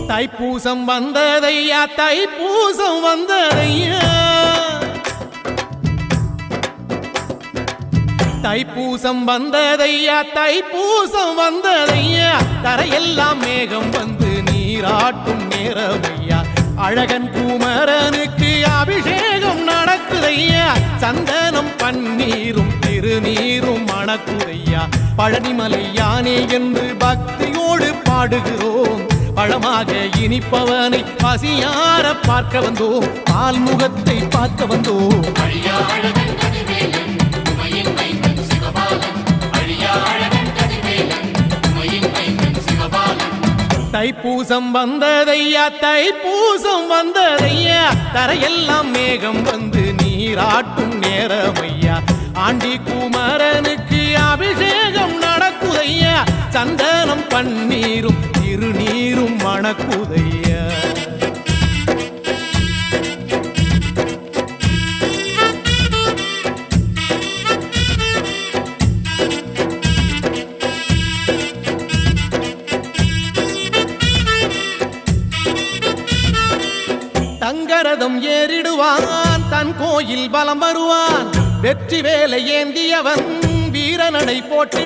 தைப்பூசம் வந்ததையா தைப்பூசம் வந்ததையா தைப்பூசம் வந்ததையா தைப்பூசம் வந்ததையா தரையெல்லாம் மேகம் வந்து நீராட்டும் நேரமையா அழகன் குமரனுக்கு அபிஷேகம் நடக்குதையா சந்தனம் பன்னீரும் திருநீரும் மணக்குதையா பழனிமலை யானே என்று பக்தியோடு பாடுகிறோம் பழமாக இனிப்பவனை பசியார பார்க்க வந்தோம் பால்முகத்தை பார்க்க வந்தோம் தைப்பூசம் வந்ததையா தைப்பூசம் வந்ததையா தரையெல்லாம் மேகம் வந்து நீராட்டும் நேரமையா ஆண்டி குமரனுக்கு அபிஷேகம் நடக்குதையா சந்தனம் பன்னீரும் திருநீரும் மணக்குதையா தங்கரதம் ஏறிடுவான் தன் கோயில் பலம் வருவான் வெற்றி வேலை ஏந்தியவன் வீரநடை போட்டு